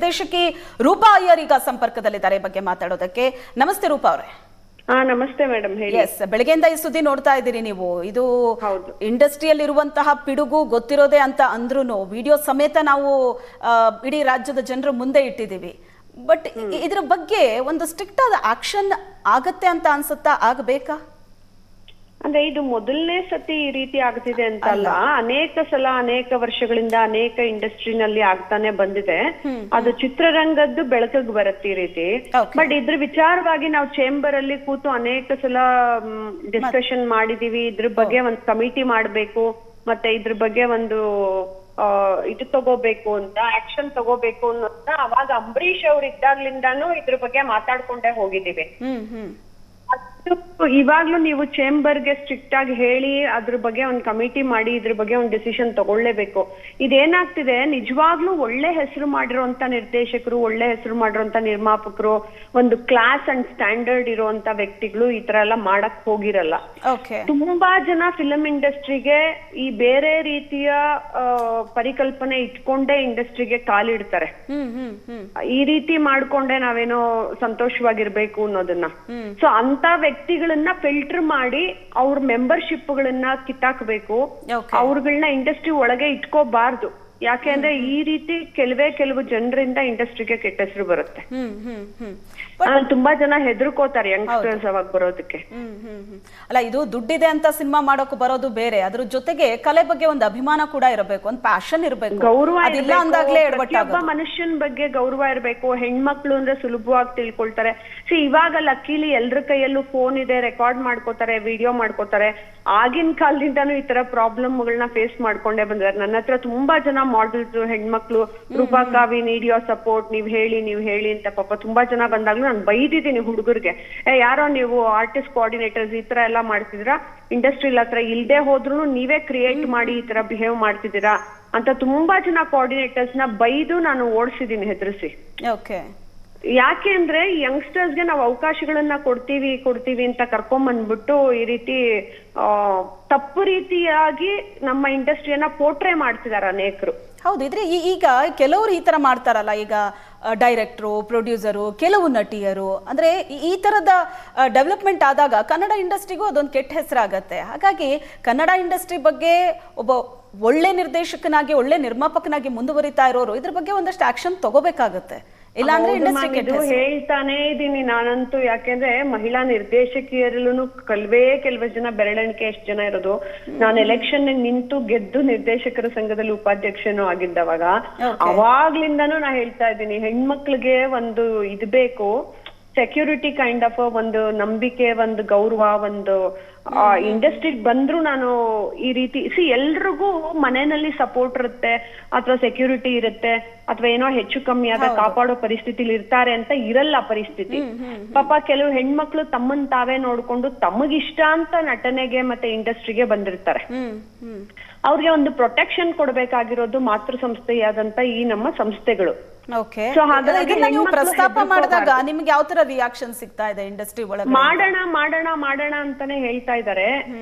ನಿರ್ದೇಶಕಿ ರೂಪಾ ಅಯ್ಯರ್ ಈಗ ಸಂಪರ್ಕದಲ್ಲಿದ್ದಾರೆ ಬಗ್ಗೆ ಮಾತಾಡೋದಕ್ಕೆ. ನಮಸ್ತೆ ರೂಪಾ ಅವರೇ. ನಮಸ್ತೆ ಮೇಡಮ್, ಹೇಳಿ. ಎಸ್, ಬೆಳಗ್ಗೆಯಿಂದ ಈ ಸುದ್ದಿ ನೋಡ್ತಾ ಇದ್ದೀರಿ ನೀವು. ಇದು ಇಂಡಸ್ಟ್ರಿಯಲ್ಲಿ ಇರುವಂತಹ ಪಿಡುಗು ಗೊತ್ತಿರೋದೇ ಅಂತ ಅಂದ್ರೂ ವಿಡಿಯೋ ಸಮೇತ ನಾವು ಇಡೀ ರಾಜ್ಯದ ಜನರ ಮುಂದೆ ಇಟ್ಟಿದ್ದೀವಿ. ಬಟ್ ಇದ್ರ ಬಗ್ಗೆ ಒಂದು ಸ್ಟ್ರಿಕ್ಟ್ ಆದ ಆಕ್ಷನ್ ಆಗತ್ತೆ ಅಂತ ಅನ್ಸುತ್ತಾ, ಆಗಬೇಕಾ? ಅಂದ್ರೆ ಇದು ಮೊದಲನೇ ಸತಿ ಈ ರೀತಿ ಆಗ್ತಿದೆ ಅಂತ ಅಲ್ಲ, ಅನೇಕ ಸಲ ಅನೇಕ ವರ್ಷಗಳಿಂದ ಅನೇಕ ಇಂಡಸ್ಟ್ರಿನಲ್ಲಿ ಆಗ್ತಾನೆ ಬಂದಿದೆ. ಅದು ಚಿತ್ರರಂಗದ್ದು ಬೆಳಕಿಗೆ ಬರುತ್ತೆ ಈ ರೀತಿ. ಬಟ್ ಇದ್ರ ವಿಚಾರವಾಗಿ ನಾವು ಚೇಂಬರ್ ಅಲ್ಲಿ ಕೂತು ಅನೇಕ ಸಲ ಡಿಸ್ಕಷನ್ ಮಾಡಿದೀವಿ. ಇದ್ರ ಬಗ್ಗೆ ಒಂದು ಕಮಿಟಿ ಮಾಡ್ಬೇಕು, ಮತ್ತೆ ಇದ್ರ ಬಗ್ಗೆ ಒಂದು ಇದು ತಗೋಬೇಕು ಅಂತ, ಆಕ್ಷನ್ ತಗೋಬೇಕು ಅನ್ನೋದನ್ನ ಅವಾಗ ಅಂಬರೀಷ್ ಅವ್ರು ಇದ್ದಾಗ್ಲಿಂದಾನು ಇದ್ರ ಬಗ್ಗೆ ಮಾತಾಡ್ಕೊಂಡೇ ಹೋಗಿದ್ದೀವಿ. ಇವಾಗ್ಲೂ ನೀವು ಚೇಂಬರ್ಗೆ ಸ್ಟ್ರಿಕ್ಟ್ ಆಗಿ ಹೇಳಿ ಅದ್ರ ಬಗ್ಗೆ ಒಂದು ಕಮಿಟಿ ಮಾಡಿ ಇದ್ರ ಬಗ್ಗೆ ಒಂದು ಡಿಸಿಷನ್ ತಗೊಳ್ಳೇಬೇಕು. ಇದೇನಾಗ್ತಿದೆ, ನಿಜವಾಗ್ಲೂ ಒಳ್ಳೆ ಹೆಸರು ಮಾಡಿರುವಂತ ನಿರ್ದೇಶಕರು, ಒಳ್ಳೆ ಹೆಸರು ಮಾಡಿರುವಂತ ನಿರ್ಮಾಪಕರು, ಒಂದು ಕ್ಲಾಸ್ ಅಂಡ್ ಸ್ಟ್ಯಾಂಡರ್ಡ್ ಇರುವಂತ ವ್ಯಕ್ತಿಗಳು ಈ ತರ ಎಲ್ಲ ಮಾಡಕ್ ಹೋಗಿರಲ್ಲ. ತುಂಬಾ ಜನ ಫಿಲಂ ಇಂಡಸ್ಟ್ರಿಗೆ ಈ ಬೇರೆ ರೀತಿಯ ಪರಿಕಲ್ಪನೆ ಇಟ್ಕೊಂಡೇ ಇಂಡಸ್ಟ್ರಿಗೆ ಕಾಲಿಡ್ತಾರೆ. ಈ ರೀತಿ ಮಾಡ್ಕೊಂಡೆ ನಾವೇನೋ ಸಂತೋಷವಾಗಿರ್ಬೇಕು ಅನ್ನೋದನ್ನ. ಸೊ ಅಂತ ವ್ಯಕ್ತಿಗಳನ್ನ ಫಿಲ್ಟರ್ ಮಾಡಿ ಅವ್ರ ಮೆಂಬರ್ಶಿಪ್ ಗಳನ್ನ ಕಿತ್ತಾಕ್ಬೇಕು. ಅವ್ರಗಳನ್ನ ಇಂಡಸ್ಟ್ರಿ ಒಳಗೆ ಇಟ್ಕೋಬಾರ್ದು. ಯಾಕೆಂದ್ರೆ ಈ ರೀತಿ ಕೆಲವು ಜನರಿಂದ ಇಂಡಸ್ಟ್ರಿಗೆ ಕೆಟ್ಟ ಹೆಸರು ಬರುತ್ತೆ. ತುಂಬಾ ಜನ ಹೆದರ್ಕೋತಾರೆ ಯಂಗ್ಸ್ಟರ್ಸ್ ಅವಾಗ ಬರೋದಕ್ಕೆ. ಅಲ್ಲ, ಇದು ದುಡ್ಡಿದೆ ಅಂತ ಸಿನಿಮಾ ಮಾಡೋಕೆ ಬರೋದು ಬೇರೆ, ಅದ್ರ ಜೊತೆಗೆ ಕಲೆ ಬಗ್ಗೆ ಒಂದು ಅಭಿಮಾನ ಕೂಡ ಇರಬೇಕು, ಒಂದು ಪ್ಯಾಷನ್ ಇರಬೇಕು, ಗೌರವ ಪ್ರತಿಯೊಬ್ಬ ಮನುಷ್ಯನ ಬಗ್ಗೆ ಗೌರವ ಇರಬೇಕು. ಹೆಣ್ಮಕ್ಳು ಅಂದ್ರೆ ಸುಲಭವಾಗಿ ತಿಳ್ಕೊಳ್ತಾರೆ. ಇವಾಗ ಲಕ್ಕೀಲಿ ಎಲ್ರ ಕೈಯಲ್ಲೂ ಫೋನ್ ಇದೆ, ರೆಕಾರ್ಡ್ ಮಾಡ್ಕೋತಾರೆ, ವಿಡಿಯೋ ಮಾಡ್ಕೋತಾರೆ. ಆಗಿನ ಕಾಲದಿಂದಾನು ಈ ತರ ಪ್ರಾಬ್ಲಮ್ಗಳನ್ನ ಫೇಸ್ ಮಾಡ್ಕೊಂಡೇ ಬಂದಿದ್ದಾರೆ. ನನ್ನ ಹತ್ರ ತುಂಬಾ ಜನ ಮಾಡೆಲ್ಸ್ ಹೆಣ್ಮಕ್ಳು, ರೂಪಾ ಕಾವಿ ನೀಡ್ ಯೋರ್ ಸಪೋರ್ಟ್, ನೀವ್ ಹೇಳಿ ಅಂತ ಪಾಪ ತುಂಬಾ ಜನ ಬಂದಾಗ್ಲೂ ನಾನು ಬೈದಿದ್ದೀನಿ ಹುಡುಗರಿಗೆ. ಯಾರೋ ನೀವು ಆರ್ಟಿಸ್ಟ್ ಕೋಆರ್ಡಿನೇಟರ್ಸ್ ಈ ತರ ಎಲ್ಲ ಮಾಡ್ತಿದ್ದೀರಾ, ಇಂಡಸ್ಟ್ರಿಲ್ ಹತ್ರ ಇಲ್ದೆ ಹೋದ್ರು ನೀವೇ ಕ್ರಿಯೇಟ್ ಮಾಡಿ ಈ ತರ ಬಿಹೇವ್ ಮಾಡ್ತಿದ್ದೀರಾ ಅಂತ ತುಂಬಾ ಜನ ಕೋಆರ್ಡಿನೇಟರ್ಸ್ ನ ಬೈದು ನಾನು ಓಡಿಸಿದೀನಿ, ಹೆದರ್ಸಿ. ಯಾಕೆ ಅಂದ್ರೆ ಯಂಗ್ಸ್ಟರ್ಸ್ಗೆ ನಾವು ಅವಕಾಶಗಳನ್ನ ಕೊಡ್ತೀವಿ ಅಂತ ಕರ್ಕೊಂಡ್ಬಂದ್ಬಿಟ್ಟು ಈ ರೀತಿ ತಪ್ಪು ರೀತಿಯಾಗಿ ನಮ್ಮ ಇಂಡಸ್ಟ್ರಿಯನ್ನ ಪೋರ್ಟ್ರೇ ಮಾಡ್ತಿದಾರೆ ಅನೇಕರು. ಹೌದು, ಇದ್ರೆ ಈಗ ಕೆಲವರು ಈ ತರ ಮಾಡ್ತಾರಲ್ಲ, ಈಗ ಡೈರೆಕ್ಟ್ರು, ಪ್ರೊಡ್ಯೂಸರು, ಕೆಲವು ನಟಿಯರು, ಅಂದ್ರೆ ಈ ತರದ ಡೆವಲಪ್ಮೆಂಟ್ ಆದಾಗ ಕನ್ನಡ ಇಂಡಸ್ಟ್ರಿಗೂ ಅದೊಂದು ಕೆಟ್ಟ ಹೆಸರಾಗತ್ತೆ. ಹಾಗಾಗಿ ಕನ್ನಡ ಇಂಡಸ್ಟ್ರಿ ಬಗ್ಗೆ ಒಬ್ಬ ಒಳ್ಳೆ ನಿರ್ದೇಶಕನಾಗಿ, ಒಳ್ಳೆ ನಿರ್ಮಾಪಕನಾಗಿ ಮುಂದುವರಿತಾ ಇರೋರು ಇದ್ರ ಬಗ್ಗೆ ಒಂದಷ್ಟು ಆಕ್ಷನ್ ತಗೋಬೇಕಾಗತ್ತೆ. ಇಲ್ಲಾಂದ್ರೆ ಹೇಳ್ತಾನೆ ಇದೀನಿ ನಾನಂತೂ. ಯಾಕೆಂದ್ರೆ ಮಹಿಳಾ ನಿರ್ದೇಶಕಿಯರಲ್ಲೂ ಕೆಲವೇ ಜನ, ಬೆರಳೆಣಿಕೆ ಎಷ್ಟು ಜನ ಇರೋದು. ನಾನು ಎಲೆಕ್ಷನ್ ನಿಂತು ಗೆದ್ದು ನಿರ್ದೇಶಕರ ಸಂಘದಲ್ಲಿ ಉಪಾಧ್ಯಕ್ಷನೂ ಆಗಿದ್ದವಾಗ ಅವಾಗ್ಲಿಂದಾನು ನಾ ಹೇಳ್ತಾ ಇದ್ದೀನಿ, ಹೆಣ್ಮಕ್ಳಿಗೆ ಒಂದು ಇದು ಬೇಕು, ಸೆಕ್ಯೂರಿಟಿ ಕೈಂಡ್ ಆಫ್ ಒಂದು ನಂಬಿಕೆ, ಒಂದು ಗೌರವ, ಒಂದು ಇಂಡಸ್ಟ್ರಿಗೆ ಬಂದ್ರು ನಾನು ಈ ರೀತಿ ಎಲ್ರಿಗೂ ಮನೆಯಲ್ಲಿ ಸಪೋರ್ಟ್ ಇರುತ್ತೆ ಅಥವಾ ಸೆಕ್ಯೂರಿಟಿ ಇರುತ್ತೆ ಅಥವಾ ಏನೋ ಹೆಚ್ಚು ಕಮ್ಮಿ ಆದ ಕಾಪಾಡೋ ಪರಿಸ್ಥಿತಿಲಿ ಇರ್ತಾರೆ ಅಂತ ಇರಲ್ಲ ಪರಿಸ್ಥಿತಿ. ಪಾಪ ಕೆಲವು ಹೆಣ್ಮಕ್ಳು ತಮ್ಮನ್ ತಾವೇ ನೋಡ್ಕೊಂಡು ತಮಗಿಷ್ಟ ಅಂತ ನಟನೆಗೆ ಮತ್ತೆ ಇಂಡಸ್ಟ್ರಿಗೆ ಬಂದಿರ್ತಾರೆ. ಅವ್ರಿಗೆ ಒಂದು ಪ್ರೊಟೆಕ್ಷನ್ ಕೊಡ್ಬೇಕಾಗಿರೋದು ಮಾತೃ ಸಂಸ್ಥೆಯಾದಂತ ಈ ನಮ್ಮ ಸಂಸ್ಥೆಗಳು. ಪ್ರಸ್ತಾಪ ಮಾಡಿದಾಗ ನಿಮ್ಗೆ ಯಾವ ತರ ರಿಯಾಕ್ಷನ್ ಸಿಗ್ತಾ ಇದೆ ಇಂಡಸ್ಟ್ರಿ ಒಳಗೆ? ಮಾಡೋಣ ಅಂತಾನೆ ಹೇಳ್ತಾ ಇದಾರೆ.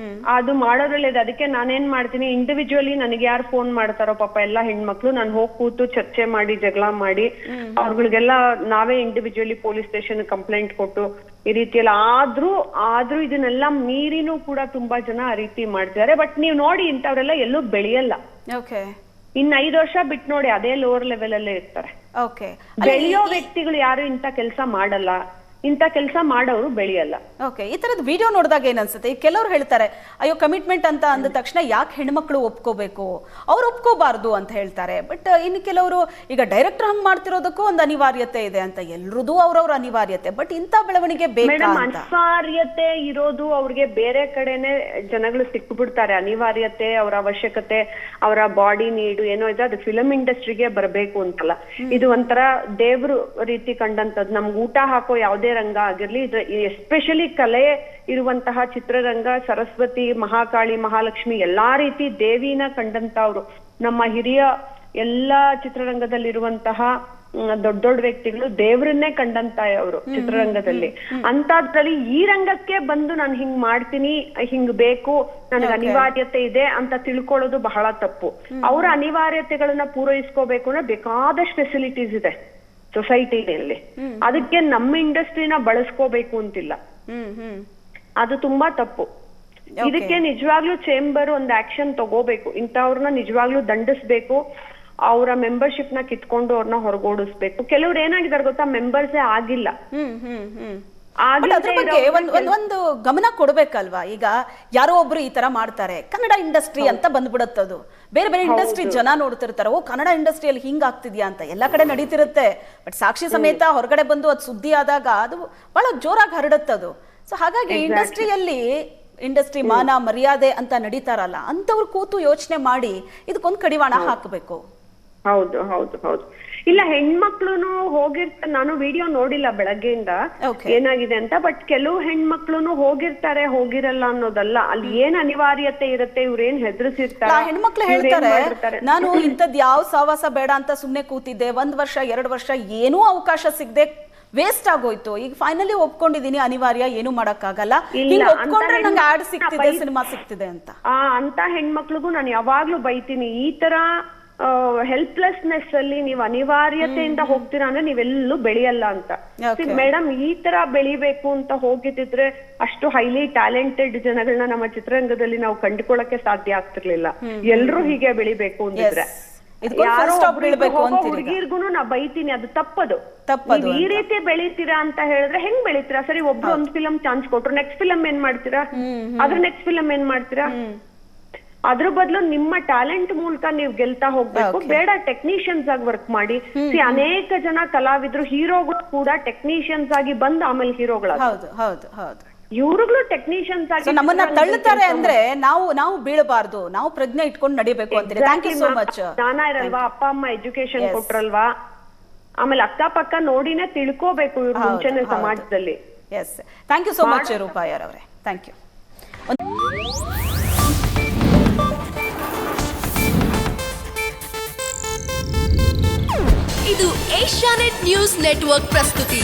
ಅದು ಮಾಡೋದ್ರಲ್ಲಿ ಅದಕ್ಕೆ ನಾನೇನ್ ಮಾಡ್ತೀನಿ, ಇಂಡಿವಿಜುವಲಿ ನನಗೆ ಯಾರು ಫೋನ್ ಮಾಡ್ತಾರೋ ಪಾಪ ಎಲ್ಲಾ ಹೆಣ್ಮಕ್ಳು, ನಾನು ಹೋಗಿ ಕೂತು ಚರ್ಚೆ ಮಾಡಿ, ಜಗಳ ಮಾಡಿ, ಅವ್ರಗಳಿಗೆಲ್ಲ ನಾವೇ ಇಂಡಿವಿಜುವಲಿ ಪೊಲೀಸ್ ಸ್ಟೇಷನ್ ಕಂಪ್ಲೇಂಟ್ ಕೊಟ್ಟು ಈ ರೀತಿಯೆಲ್ಲ ಆದ್ರೂ ಇದನ್ನೆಲ್ಲ ಮೀರಿನೂ ಕೂಡ ತುಂಬಾ ಜನ ಆ ರೀತಿ ಮಾಡ್ತಿದ್ದಾರೆ. ಬಟ್ ನೀವ್ ನೋಡಿ, ಇಂಥವ್ರೆಲ್ಲ ಎಲ್ಲೂ ಬೆಳೆಯಲ್ಲ. ಇನ್ನು 5 ವರ್ಷ ಬಿಟ್ಟು ನೋಡಿ, ಅದೇ ಲೋವರ್ ಲೆವೆಲ್ ಅಲ್ಲೇ ಇರ್ತಾರೆ. ಬೆಳೆಯೋ ವ್ಯಕ್ತಿಗಳು ಯಾರು ಇಂಥ ಕೆಲಸ ಮಾಡಲ್ಲ, ಇಂಥ ಕೆಲಸ ಮಾಡೋರು ಬೆಳೆಯಲ್ಲ. ಈ ತರದ ವಿಡಿಯೋ ನೋಡಿದಾಗ ಏನ್ ಅನ್ಸುತ್ತೆ? ಕೆಲವರು ಹೇಳ್ತಾರೆ, ಅಯ್ಯೋ ಕಮಿಟ್ಮೆಂಟ್ ಅಂತ ಅಂದ ತಕ್ಷಣ ಯಾಕೆ ಹೆಣ್ಮಕ್ಳು ಒಪ್ಕೋಬೇಕು, ಅವ್ರು ಒಪ್ಕೋಬಾರ್ದು ಅಂತ ಹೇಳ್ತಾರೆ. ಬಟ್ ಇನ್ನು ಕೆಲವರು, ಈಗ ಡೈರೆಕ್ಟರ್ ಹಂಗ್ ಮಾಡ್ತಿರೋದಕ್ಕೂ ಒಂದು ಅನಿವಾರ್ಯತೆ ಇದೆ ಅಂತ, ಎಲ್ರದ್ದು ಅವ್ರವ್ರ ಅನಿವಾರ್ಯತೆ. ಬಟ್ ಇಂಥ ಬೆಳವಣಿಗೆ ಅನಿವಾರ್ಯತೆ ಇರೋದು ಅವ್ರಿಗೆ ಬೇರೆ ಕಡೆನೆ ಜನಗಳು ಸಿಕ್ಬಿಡ್ತಾರೆ. ಅನಿವಾರ್ಯತೆ, ಅವರ ಅವಶ್ಯಕತೆ, ಅವರ ಬಾಡಿ ನೀಡು ಏನೋ ಇದೆ, ಅದು ಫಿಲಂ ಇಂಡಸ್ಟ್ರಿಗೆ ಬರಬೇಕು ಅಂತಲ್ಲ. ಇದು ಒಂಥರ ದೇವ್ರು ರೀತಿ ಕಂಡಂತದ್ದು. ನಮ್ಗೆ ಊಟ ಹಾಕೋ ಯಾವುದೇ ರಂಗ ಆಗಿರ್ಲಿ, ಇದು ಎಸ್ಪೆಷಲಿ ಕಲೆ ಇರುವಂತಹ ಚಿತ್ರರಂಗ, ಸರಸ್ವತಿ, ಮಹಾಕಾಳಿ, ಮಹಾಲಕ್ಷ್ಮಿ ಎಲ್ಲಾ ರೀತಿ ದೇವಿನ ಕಂಡಂತವ್ರು. ನಮ್ಮ ಹಿರಿಯ ಎಲ್ಲಾ ಚಿತ್ರರಂಗದಲ್ಲಿರುವಂತಹ ದೊಡ್ಡ ವ್ಯಕ್ತಿಗಳು ದೇವ್ರನ್ನೇ ಕಂಡಂತ ಅವರು ಚಿತ್ರರಂಗದಲ್ಲಿ. ಅಂತದ್ರಲ್ಲಿ ಈ ರಂಗಕ್ಕೆ ಬಂದು ನಾನು ಹಿಂಗ್ ಮಾಡ್ತೀನಿ, ಹಿಂಗ್ ಬೇಕು, ನನಗೆ ಅನಿವಾರ್ಯತೆ ಇದೆ ಅಂತ ತಿಳ್ಕೊಳ್ಳೋದು ಬಹಳ ತಪ್ಪು. ಅವರ ಅನಿವಾರ್ಯತೆಗಳನ್ನ ಪೂರೈಸ್ಕೋಬೇಕು ಅಂದ್ರೆ ಬೇಕಾದಷ್ಟು ಫೆಸಿಲಿಟೀಸ್ ಇದೆ. ಸೊಸೈಟಿನಲ್ಲಿ. ಅದಕ್ಕೆ ನಮ್ಮ ಇಂಡಸ್ಟ್ರಿನ ಬಳಸ್ಕೋಬೇಕು ಅಂತಿಲ್ಲ, ಅದು ತುಂಬಾ ತಪ್ಪು. ಇದಕ್ಕೆ ನಿಜವಾಗ್ಲೂ ಚೇಂಬರ್ ಒಂದು ಆಕ್ಷನ್ ತಗೋಬೇಕು, ಇಂಥವ್ರನ್ನ ನಿಜವಾಗ್ಲೂ ದಂಡಿಸ್ಬೇಕು, ಅವರ ಮೆಂಬರ್ಶಿಪ್ ನ ಕಿತ್ಕೊಂಡು ಅವ್ರನ್ನ ಹೊರಗೋಡಿಸ್ಬೇಕು. ಕೆಲವ್ರು ಏನಾಗಿದ್ದಾರೆ ಗೊತ್ತಾ, ಮೆಂಬರ್ಸೇ ಆಗಿಲ್ಲ. ಅದ್ರ ಬಗ್ಗೆ ಒಂದು ಗಮನ ಕೊಡ್ಬೇಕಲ್ವಾ? ಈಗ ಯಾರೋ ಒಬ್ರು ಈ ತರ ಮಾಡ್ತಾರೆ, ಕನ್ನಡ ಇಂಡಸ್ಟ್ರಿ ಅಂತ ಬಂದ್ಬಿಡತ್ತದು, ಬೇರೆ ಬೇರೆ ಇಂಡಸ್ಟ್ರಿ ಜನ ನೋಡ್ತಿರ್ತಾರೆ, ಓ ಕನ್ನಡ ಇಂಡಸ್ಟ್ರಿಯಲ್ಲಿ ಹಿಂಗ್ ಆಗ್ತಿದ್ಯಾ ಅಂತ ಎಲ್ಲಾ ಕಡೆ ನಡೀತಿರುತ್ತೆ. ಬಟ್ ಸಾಕ್ಷಿ ಸಮೇತ ಹೊರಗಡೆ ಬಂದು ಅದು ಸುದ್ದಿ ಆದಾಗ ಅದು ಬಹಳ ಜೋರಾಗಿ ಹರಡುತ್ತದು. ಸೊ ಹಾಗಾಗಿ ಇಂಡಸ್ಟ್ರಿ ಮಾನ ಮರ್ಯಾದೆ ಅಂತ ನಡೀತಾರಲ್ಲ, ಅಂತವ್ರು ಕೂತು ಯೋಚನೆ ಮಾಡಿ ಇದಕ್ಕೊಂದು ಕಡಿವಾಣ ಹಾಕಬೇಕು. ಹೌದು ಹೌದು ಹೌದು. ಇಲ್ಲ, ಹೆಣ್ಮಕ್ಳುನು ಹೋಗಿರ್ತಾರೆ, ನಾನು ವಿಡಿಯೋ ನೋಡಿಲ್ಲ ಬೆಳಗ್ಗೆಯಿಂದ ಏನಾಗಿದೆ ಅಂತ, ಬಟ್ ಕೆಲವು ಹೆಣ್ಮಕ್ಳುನು ಹೋಗಿರ್ತಾರೆ, ಹೋಗಿರಲ್ಲ ಅನ್ನೋದಲ್ಲ, ಅಲ್ಲಿ ಏನ್ ಅನಿವಾರ್ಯತೆ ಇರುತ್ತೆ, ಇವ್ರೇನ್ ಹೆದರ್ಸಿರ್ತಾರೆ. ಹೆಣ್ಮಕ್ಳು ಹೇಳ್ತಾರೆ, ನಾನು ಇಂಥದ್ ಯಾವ ಸಾವಾಸ ಬೇಡ ಅಂತ ಸುಮ್ನೆ ಕೂತಿದ್ದೆ, 1 ವರ್ಷ 2 ವರ್ಷ ಏನೂ ಅವಕಾಶ ಸಿಗದೆ ವೇಸ್ಟ್ ಆಗೋಯ್ತು, ಈಗ ಫೈನಲಿ ಒಪ್ಕೊಂಡಿದೀನಿ, ಅನಿವಾರ್ಯ, ಏನು ಮಾಡಕ್ಕಾಗಲ್ಲ, ಒಪ್ಕೊಂಡ್ರೆ ನಂಗೆ ಆಡ್ ಸಿಗ್ತಿದೆ, ಸಿನಿಮಾ ಸಿಗ್ತಿದೆ ಅಂತ ಹೆಣ್ಮಕ್ಳಿಗೂ ನಾನು ಯಾವಾಗ್ಲೂ ಬೈತೀನಿ, ಈ ತರ ಹೆಲ್ಪ್ಲೆಸ್ನೆಸ್ ಅಲ್ಲಿ ನೀವು ಅನಿವಾರ್ಯತೆಯಿಂದ ಹೋಗ್ತೀರಾ ಅಂದ್ರೆ ನೀವೆಲ್ಲೂ ಬೆಳೆಯಲ್ಲ ಅಂತ. ಮೇಡಮ್, ಈ ತರ ಬೆಳಿಬೇಕು ಅಂತ ಹೋಗಿದ್ರೆ ಅಷ್ಟು ಹೈಲಿ ಟ್ಯಾಲೆಂಟೆಡ್ ಜನಗಳನ್ನ ನಮ್ಮ ಚಿತ್ರರಂಗದಲ್ಲಿ ನಾವು ಕಂಡುಕೊಳ್ಳಕ್ಕೆ ಸಾಧ್ಯ ಆಗ್ತಿರ್ಲಿಲ್ಲ. ಎಲ್ರು ಹೀಗೆ ಬೆಳಿಬೇಕು ಅಂತಿದ್ರೆ ಹುಡುಗಿರ್ಗುನು ನಾ ಬೈತೀನಿ, ಅದು ತಪ್ಪದು. ಈ ರೀತಿ ಬೆಳಿತೀರಾ ಅಂತ ಹೇಳಿದ್ರೆ ಹೆಂಗ್ ಬೆಳಿತೀರಾ? ಸರಿ, ಒಬ್ರು ಒಂದ್ ಫಿಲಂ ಚಾನ್ಸ್ ಕೊಟ್ರು, ನೆಕ್ಸ್ಟ್ ಫಿಲಂ ಏನ್ ಮಾಡ್ತೀರಾ? ಅದ್ರ ನೆಕ್ಸ್ಟ್ ಫಿಲಂ ಏನ್ ಮಾಡ್ತೀರಾ? ಅದ್ರ ಬದಲು ನಿಮ್ಮ ಟ್ಯಾಲೆಂಟ್ ಮೂಲಕ ನೀವು ಗೆಲ್ತಾ ಹೋಗ್ಬೇಕು. ಬೇಡ ಟೆಕ್ನಿಷಿಯನ್ಸ್ ಆಗಿ ವರ್ಕ್ ಮಾಡಿ. ಅನೇಕ ಜನ ಕಲಾವಿದ್ರು, ಹೀರೋಗಳು ಕೂಡ ಟೆಕ್ನಿಷಿಯನ್ಸ್ ಆಗಿ ಬಂದು ಆಮೇಲೆ ಹೀರೋಗಳಾದ್ರು. ಇವ್ರುಗಳು ಟೆಕ್ನಿಷಿಯನ್ಸ್ ಆಗಿ ನಮ್ಮನ್ನ ತಳ್ಳುತ್ತಾರೆ ಅಂದ್ರೆ ನಾವು ಬೀಳಬಾರ್ದು, ನಾವು ಪ್ರಜ್ಞೆ ಇಟ್ಕೊಂಡು ನಡಿಬೇಕು ಅಂತೀರಿ. Thank you so much. ಜ್ಞಾನ ಇರಲ್ವಾ, ಅಪ್ಪ ಅಮ್ಮ ಎಜುಕೇಶನ್ ಕೊಟ್ರಲ್ವಾ, ಆಮೇಲೆ ಅಕ್ಕಪಕ್ಕ ನೋಡಿನೇ ತಿಳ್ಕೋಬೇಕು ಇವ್ರು ಮುಂಚೆನೆ ಸಮಾಜದಲ್ಲಿ. S, thank you so much ರೂಪಾಯರ್ ಅವರೇ, ಥ್ಯಾಂಕ್ ಯು. ಇದು ಏಷ್ಯಾನೆಟ್ ನ್ಯೂಸ್ ನೆಟ್ವರ್ಕ್ ಪ್ರಸ್ತುತಿ.